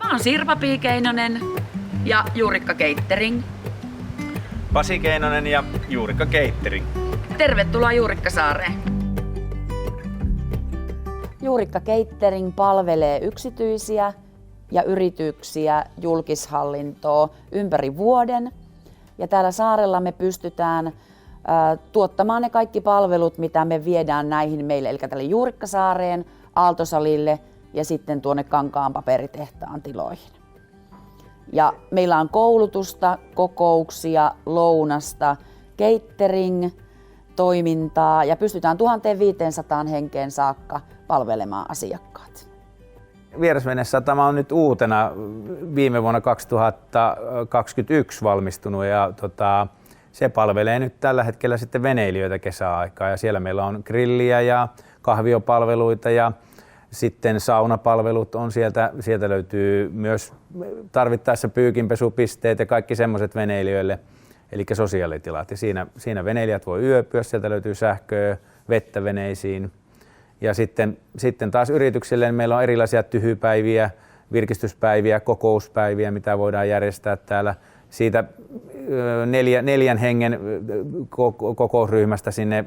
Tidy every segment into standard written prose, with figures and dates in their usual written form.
Mä oon Sirpa Keinonen ja Juurikka Catering. Pasi Keinonen ja Juurikka Catering. Tervetuloa Juurikkasaareen. Juurikka Catering palvelee yksityisiä ja yrityksiä, julkishallintoa ympäri vuoden. Ja täällä saarella me pystytään tuottamaan ne kaikki palvelut, mitä me viedään näihin meille, eli tälle Juurikkasaareen, Aaltosalille ja sitten tuonne Kankaan paperitehtaan tiloihin. Ja meillä on koulutusta, kokouksia, lounasta, catering-toimintaa ja pystytään 1500 henkeen saakka palvelemaan asiakkaat. Vierasvenesatama on nyt uutena viime vuonna 2021 valmistunut ja se palvelee nyt tällä hetkellä sitten veneilijöitä kesäaikaa ja siellä meillä on grilliä ja kahviopalveluita ja sitten saunapalvelut on sieltä löytyy myös tarvittaessa pyykinpesupisteet ja kaikki semmoiset veneilijöille, eli sosiaalitilat. Ja siinä veneilijät voi yöpyä, sieltä löytyy sähköä, vettä veneisiin. Ja sitten taas yrityksille meillä on erilaisia tyhypäiviä, virkistyspäiviä, kokouspäiviä, mitä voidaan järjestää täällä. Siitä 4 hengen kokousryhmästä sinne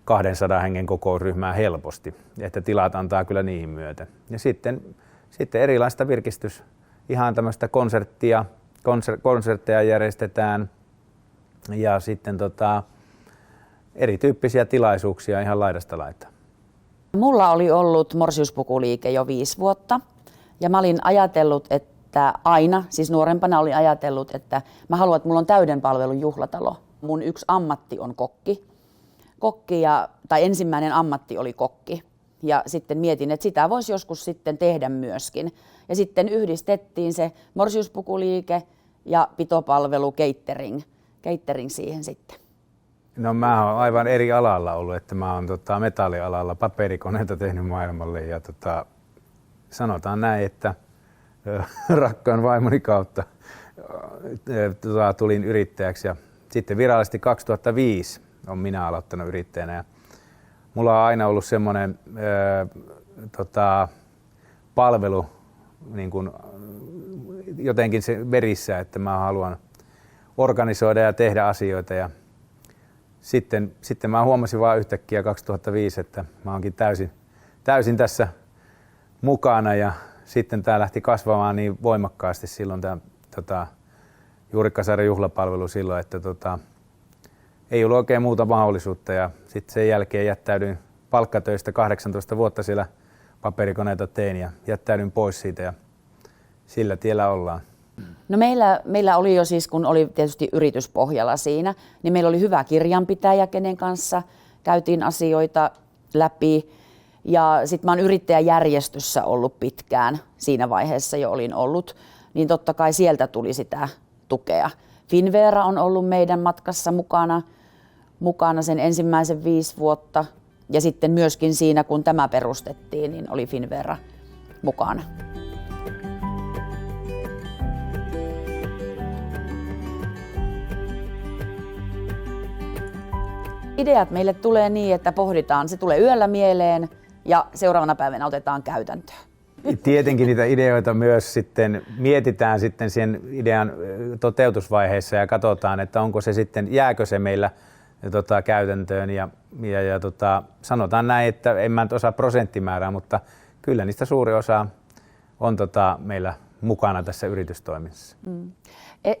200 hengen kokousryhmää helposti, että tilat antaa kyllä niihin myöten. Ja sitten erilaista ihan tämmöistä konsertteja järjestetään ja sitten erityyppisiä tilaisuuksia ihan laidasta laitaan. Mulla oli ollut morsiuspukuliike jo 5 vuotta ja mä olin ajatellut, että aina, siis nuorempana olin ajatellut, että mä haluan, että mulla on täyden palvelun juhlatalo. Mun yksi ammatti on kokki tai ensimmäinen ammatti oli kokki. Ja sitten mietin, että sitä voisi joskus sitten tehdä myöskin. Ja sitten yhdistettiin se morsiuspukuliike ja pitopalvelu catering siihen sitten. No mä oon aivan eri alalla ollut, että mä oon metallialalla paperikoneita tehnyt maailmalle ja sanotaan näin, että rakkaan vaimoni kautta tulin yrittäjäksi ja sitten virallisesti 2005 on minä aloittanut yrittäjänä ja mulla on aina ollut semmoinen palvelu niin kuin jotenkin se verissä, että mä haluan organisoida ja tehdä asioita ja sitten mä huomasin vaan yhtäkkiä 2005, että mä oonkin täysin tässä mukana ja sitten tää lähti kasvamaan niin voimakkaasti silloin tämä Juurikkasaaren juhlapalvelu silloin, että ei ollut oikein muuta mahdollisuutta ja sitten sen jälkeen jättäydyin palkkatöistä 18 vuotta siellä paperikoneita tein ja jättäydyin pois siitä ja sillä tiellä ollaan. No meillä oli jo siis, kun oli tietysti yrityspohjalla siinä, niin meillä oli hyvä kirjanpitäjä, kenen kanssa käytiin asioita läpi. Ja sitten mä oon yrittäjäjärjestössä ollut pitkään, siinä vaiheessa jo olin ollut, niin totta kai sieltä tuli sitä tukea. Finvera on ollut meidän matkassa mukana sen ensimmäisen 5 vuotta ja sitten myöskin siinä, kun tämä perustettiin, niin oli Finvera mukana. Ideat meille tulee niin, että pohditaan, se tulee yöllä mieleen ja seuraavana päivänä otetaan käytäntöön. Tietenkin niitä ideoita myös sitten mietitään sitten sen idean toteutusvaiheessa ja katsotaan, että onko se sitten, jääkö se meillä käytäntöön ja sanotaan näin, että en mä nyt osaa prosenttimäärää, mutta kyllä niistä suuri osa on meillä mukana tässä yritystoiminnassa.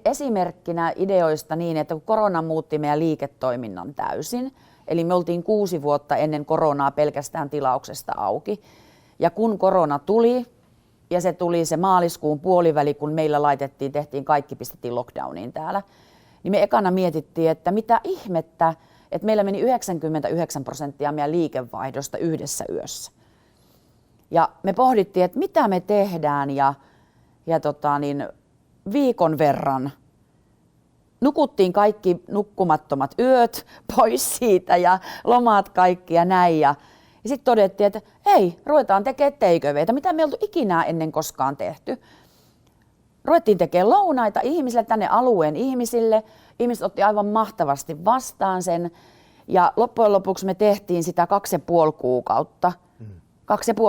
Esimerkkinä ideoista niin, että kun korona muutti meidän liiketoiminnan täysin, eli me oltiin 6 vuotta ennen koronaa pelkästään tilauksesta auki. Ja kun korona tuli, ja se tuli se maaliskuun puoliväli, kun meillä tehtiin kaikki, pistettiin lockdowniin täällä, niin me ekana mietittiin, että mitä ihmettä, että meillä meni 99% meidän liikevaihdosta yhdessä yössä. Ja me pohdittiin, että mitä me tehdään ja viikon verran nukuttiin kaikki nukkumattomat yöt pois siitä ja lomat kaikki ja näin. Ja sitten todettiin, että hei, ruvetaan tekemään takeawayta, mitä me ei oltu ikinä ennen koskaan tehty. Ruvettiin tekemään lounaita ihmisille, tänne alueen ihmisille. Ihmiset otti aivan mahtavasti vastaan sen. Ja loppujen lopuksi me tehtiin sitä 2,5 kuukautta.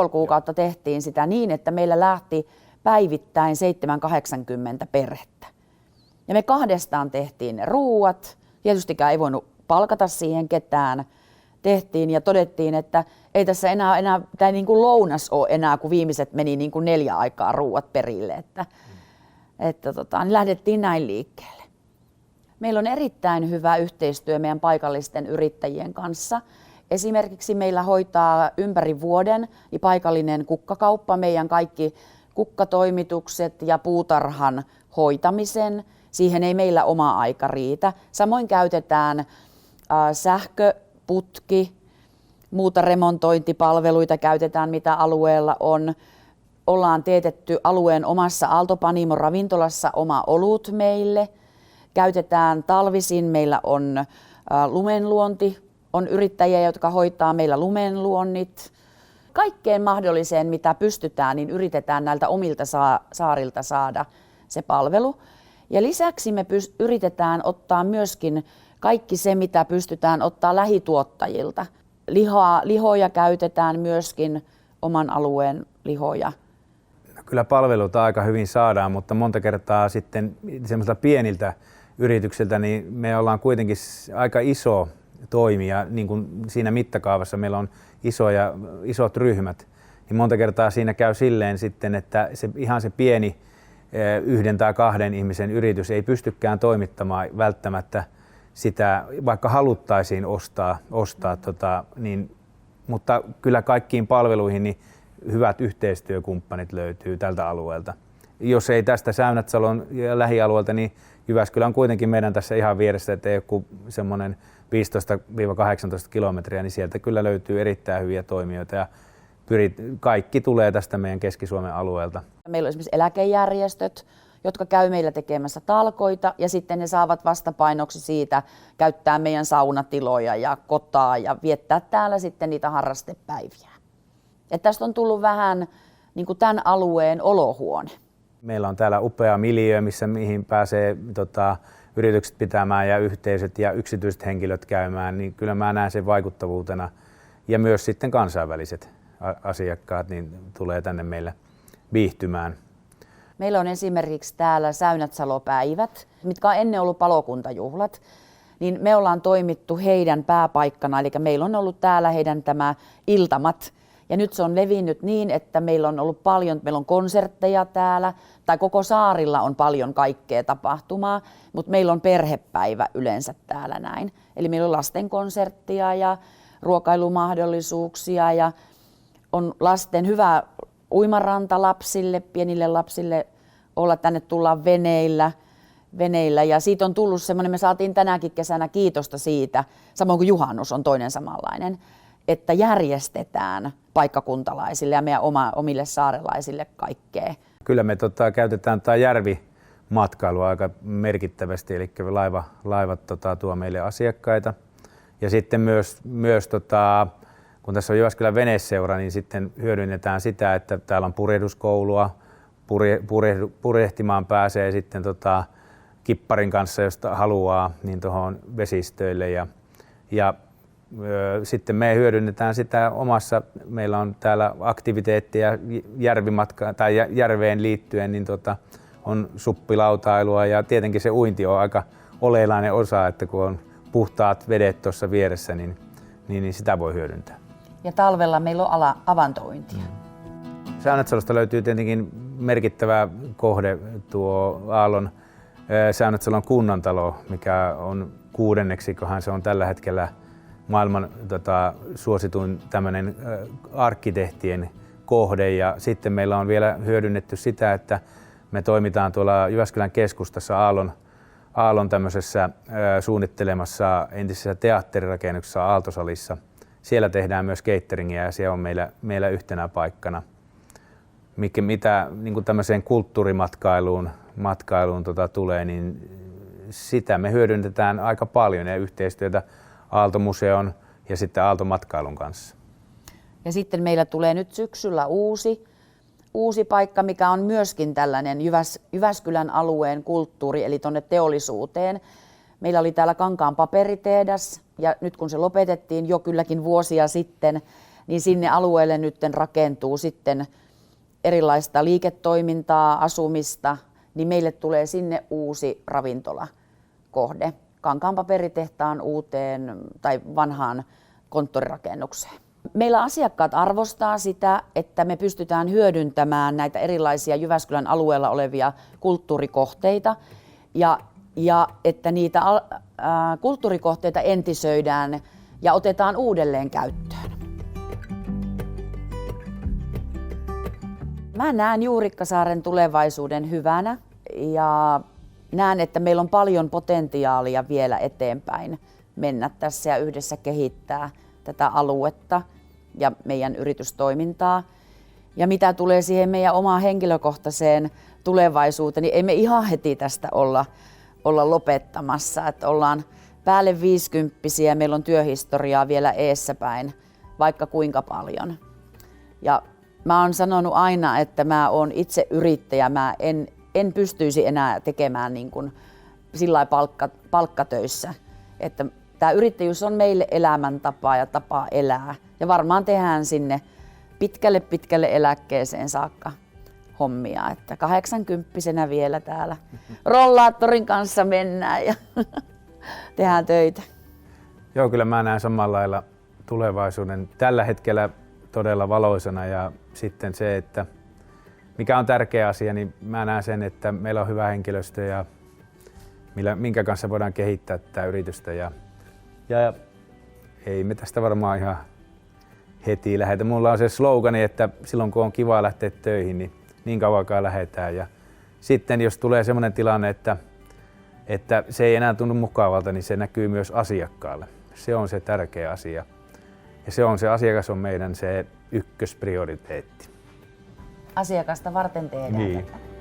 2,5 kuukautta tehtiin sitä niin, että meillä lähti päivittäin 7-80 perhettä. Ja me kahdestaan tehtiin ne ruuat. Tietystikään ei voinut palkata siihen ketään. Tehtiin ja todettiin, että ei tässä enää tämä niin kuin lounas ole enää, kun viimeiset meni niin kuin 4 aikaa ruuat perille. Niin lähdettiin näin liikkeelle. Meillä on erittäin hyvä yhteistyö meidän paikallisten yrittäjien kanssa. Esimerkiksi meillä hoitaa ympäri vuoden niin paikallinen kukkakauppa meidän kaikki kukkatoimitukset ja puutarhan hoitamisen. Siihen ei meillä oma aika riitä. Samoin käytetään sähköputki, muuta remontointipalveluita käytetään, mitä alueella on. Ollaan teetetty alueen omassa Aalto-Panimon ravintolassa oma olut meille. Käytetään talvisin, meillä on lumenluonti, on yrittäjiä, jotka hoitaa meillä lumenluonnit. Kaikkeen mahdolliseen, mitä pystytään, niin yritetään näiltä omilta saarilta saada se palvelu. Ja lisäksi me yritetään ottaa myöskin kaikki se, mitä pystytään ottaa lähituottajilta. Lihoja käytetään myöskin, oman alueen lihoja. Kyllä palveluita aika hyvin saadaan, mutta monta kertaa sitten semmoisilta pieniltä yrityksiltä, niin me ollaan kuitenkin aika iso toimija, niin kuin siinä mittakaavassa meillä on isot ryhmät, niin monta kertaa siinä käy silleen sitten, että ihan se pieni 1 tai 2 ihmisen yritys ei pystykään toimittamaan välttämättä sitä, vaikka haluttaisiin ostaa mutta kyllä kaikkiin palveluihin niin hyvät yhteistyökumppanit löytyy tältä alueelta. Jos ei tästä Säynätsalon lähialueelta, niin Jyväskylä on kuitenkin meidän tässä ihan vieressä, että ei joku semmoinen 15-18 kilometriä, niin sieltä kyllä löytyy erittäin hyviä toimijoita ja kaikki tulee tästä meidän Keski-Suomen alueelta. Meillä on esimerkiksi eläkejärjestöt, jotka käy meillä tekemässä talkoita ja sitten ne saavat vastapainoksi siitä käyttää meidän saunatiloja ja kotaa ja viettää täällä sitten niitä harrastepäiviä. Et tästä on tullut vähän niin kuin tämän alueen olohuone. Meillä on täällä upea miljöö, mihin pääsee yritykset pitämään ja yhteisöt ja yksityiset henkilöt käymään, niin kyllä mä näen sen vaikuttavuutena. Ja myös sitten kansainväliset asiakkaat niin tulee tänne meille viihtymään. Meillä on esimerkiksi täällä Säynätsalo-päivät, mitkä on ennen ollut palokuntajuhlat, niin me ollaan toimittu heidän pääpaikkana, eli meillä on ollut täällä heidän tämä iltamat. Ja nyt se on levinnyt niin, että meillä on ollut meillä on konsertteja täällä, tai koko saarilla on paljon kaikkea tapahtumaa, mutta meillä on perhepäivä yleensä täällä näin. Eli meillä on lastenkonserttia ja ruokailumahdollisuuksia ja on lasten hyvä uimaranta lapsille, pienille lapsille olla, tänne tullaan veneillä ja siitä on tullut semmoinen, me saatiin tänäkin kesänä kiitosta siitä, samoin kuin juhannus on toinen samanlainen, että järjestetään paikkakuntalaisille ja meidän omille saarelaisille kaikkea. Kyllä me käytetään järvimatkailua aika merkittävästi, eli laivat tuo meille asiakkaita. Ja sitten myös kun tässä on Jyväskylän veneseura, niin sitten hyödynnetään sitä, että täällä on purjehduskoulua, purjehtimaan pääsee sitten kipparin kanssa, josta haluaa, niin tuohon vesistöille ja sitten me hyödynnetään sitä meillä on täällä aktiviteetteja järveen liittyen, niin on suppilautailua ja tietenkin se uinti on aika oleellinen osa, että kun on puhtaat vedet tuossa vieressä, niin sitä voi hyödyntää. Ja talvella meillä on avantouintia. Säynätsalosta löytyy tietenkin merkittävä kohde tuo Aallon Säynätsalon kunnantalo, mikä on 6. kohan se on tällä hetkellä maailman suosituin tämmöinen arkkitehtien kohde. Ja sitten meillä on vielä hyödynnetty sitä, että me toimitaan tuolla Jyväskylän keskustassa Aallon tämmöisessä suunnittelemassa entisessä teatterirakennuksessa Aaltosalissa. Siellä tehdään myös cateringia ja se on meillä yhtenä paikkana. Mitä niin kuin tämmöiseen kulttuurimatkailuun tulee, niin sitä me hyödynnetään aika paljon ja yhteistyötä Aalto-museon ja sitten Aalto-matkailun kanssa. Ja sitten meillä tulee nyt syksyllä uusi paikka, mikä on myöskin tällainen Jyväskylän alueen kulttuuri, eli tuonne teollisuuteen. Meillä oli täällä Kankaan paperitehdas, ja nyt kun se lopetettiin jo kylläkin vuosia sitten, niin sinne alueelle nyt rakentuu sitten erilaista liiketoimintaa, asumista, niin meille tulee sinne uusi ravintolakohde Kankaanpaperitehtaan uuteen tai vanhaan konttorirakennukseen. Meillä asiakkaat arvostaa sitä, että me pystytään hyödyntämään näitä erilaisia Jyväskylän alueella olevia kulttuurikohteita ja että niitä kulttuurikohteita entisöidään ja otetaan uudelleen käyttöön. Mä näen Juurikkasaaren tulevaisuuden hyvänä ja näen, että meillä on paljon potentiaalia vielä eteenpäin mennä tässä ja yhdessä kehittää tätä aluetta ja meidän yritystoimintaa. Ja mitä tulee siihen meidän omaan henkilökohtaiseen tulevaisuuteen, niin ei me ihan heti tästä olla lopettamassa. Että ollaan päälle 50-vuotiaita ja meillä on työhistoriaa vielä eessäpäin, vaikka kuinka paljon. Ja mä oon sanonut aina, että mä oon itse yrittäjä, mä en pystyisi enää tekemään niin kuin sillä palkkatöissä. Että tämä yrittäjyys on meille elämäntapa ja tapa elää. Ja varmaan tehdään sinne pitkälle eläkkeeseen saakka hommia. Että 80-vuotiaana vielä täällä rollaattorin kanssa mennään ja tehdään töitä. Joo, kyllä mä näen samalla lailla tulevaisuuden tällä hetkellä todella valoisana ja sitten se, että mikä on tärkeä asia, niin mä näen sen, että meillä on hyvä henkilöstö ja minkä kanssa voidaan kehittää tätä yritystä ja ei me tästä varmaan ihan heti lähdetä. Mulla on se slogani, että silloin kun on kiva lähteä töihin, niin kauankaan lähdetään ja sitten jos tulee semmoinen tilanne, että se ei enää tunnu mukavalta, niin se näkyy myös asiakkaalle. Se on se tärkeä asia. Ja se asiakas on meidän se ykkösprioriteetti. Asiakasta varten tehdään niin. tätä.